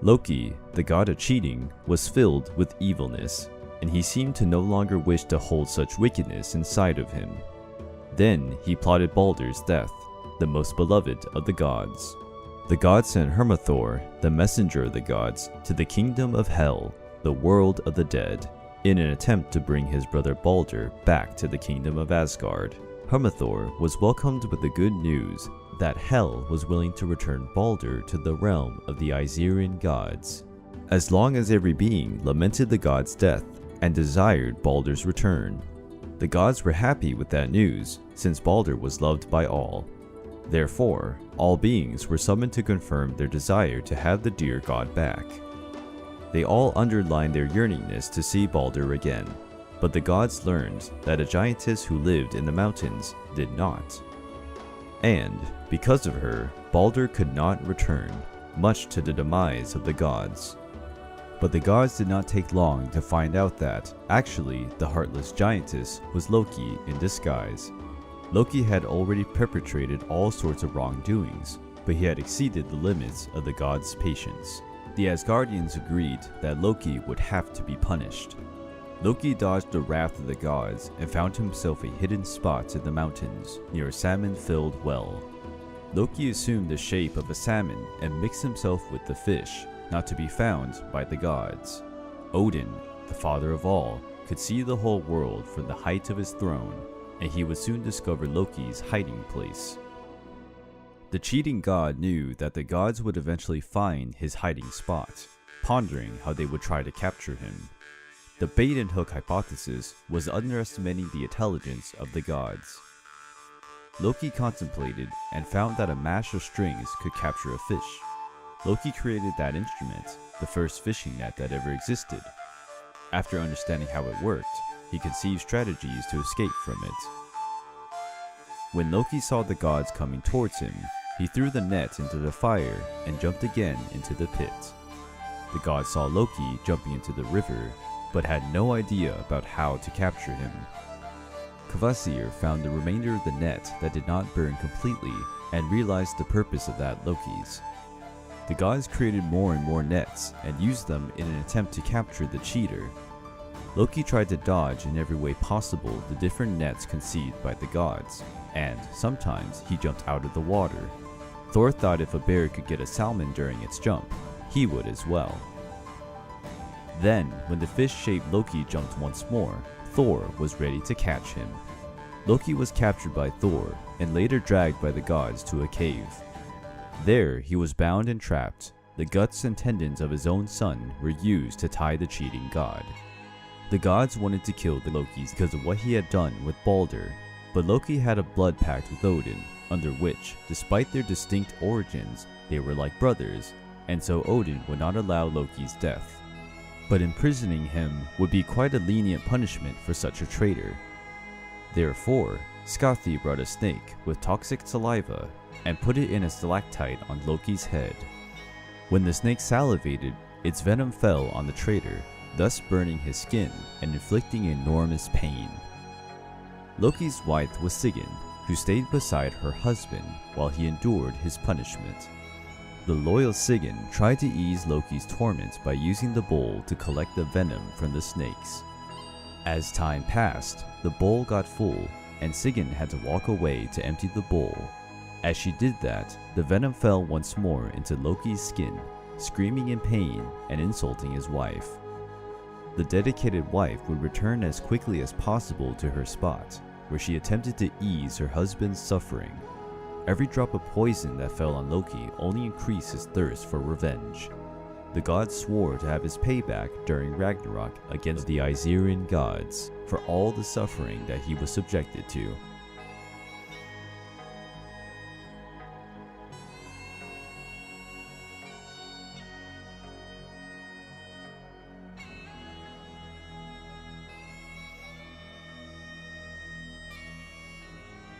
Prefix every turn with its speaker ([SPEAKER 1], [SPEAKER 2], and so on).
[SPEAKER 1] Loki, the god of cheating, was filled with evilness, and he seemed to no longer wish to hold such wickedness inside of him. Then he plotted Baldur's death, the most beloved of the gods. The gods sent Hermithor, the messenger of the gods, to the kingdom of Hel, the world of the dead, in an attempt to bring his brother Baldur back to the kingdom of Asgard. Hermithor was welcomed with the good news that Hel was willing to return Baldur to the realm of the Yserian gods, as long as every being lamented the god's death and desired Baldur's return. The gods were happy with that news, since Baldur was loved by all. Therefore, all beings were summoned to confirm their desire to have the dear god back. They all underlined their yearningness to see Baldur again, but the gods learned that a giantess who lived in the mountains did not. And, because of her, Baldur could not return, much to the demise of the gods. But the gods did not take long to find out that, actually, the heartless giantess was Loki in disguise. Loki had already perpetrated all sorts of wrongdoings, but he had exceeded the limits of the gods' patience. The Asgardians agreed that Loki would have to be punished. Loki dodged the wrath of the gods and found himself a hidden spot in the mountains near a salmon-filled well. Loki assumed the shape of a salmon and mixed himself with the fish, not to be found by the gods. Odin, the father of all, could see the whole world from the height of his throne, and he would soon discover Loki's hiding place. The cheating god knew that the gods would eventually find his hiding spot, pondering how they would try to capture him. The bait and hook hypothesis was underestimating the intelligence of the gods. Loki contemplated and found that a mash of strings could capture a fish. Loki created that instrument, the first fishing net that ever existed. After understanding how it worked, he conceived strategies to escape from it. When Loki saw the gods coming towards him, he threw the net into the fire and jumped again into the pit. The gods saw Loki jumping into the river, but had no idea about how to capture him. Kvasir found the remainder of the net that did not burn completely and realized the purpose of that Loki's. The gods created more and more nets and used them in an attempt to capture the cheater. Loki tried to dodge in every way possible the different nets conceived by the gods, and sometimes he jumped out of the water. Thor thought if a bear could get a salmon during its jump, he would as well. Then, when the fish-shaped Loki jumped once more, Thor was ready to catch him. Loki was captured by Thor and later dragged by the gods to a cave. There, he was bound and trapped. The guts and tendons of his own son were used to tie the cheating god. The gods wanted to kill the Lokis because of what he had done with Baldur, but Loki had a blood pact with Odin, under which, despite their distinct origins, they were like brothers, and so Odin would not allow Loki's death. But imprisoning him would be quite a lenient punishment for such a traitor. Therefore, Skathi brought a snake with toxic saliva and put it in a stalactite on Loki's head. When the snake salivated, its venom fell on the traitor, thus burning his skin and inflicting enormous pain. Loki's wife was Sigyn, who stayed beside her husband while he endured his punishment. The loyal Sigyn tried to ease Loki's torment by using the bowl to collect the venom from the snakes. As time passed, the bowl got full, and Sigyn had to walk away to empty the bowl. As she did that, the venom fell once more into Loki's skin, screaming in pain and insulting his wife. The dedicated wife would return as quickly as possible to her spot, where she attempted to ease her husband's suffering. Every drop of poison that fell on Loki only increased his thirst for revenge. The gods swore to have his payback during Ragnarok against the Yserian gods for all the suffering that he was subjected to.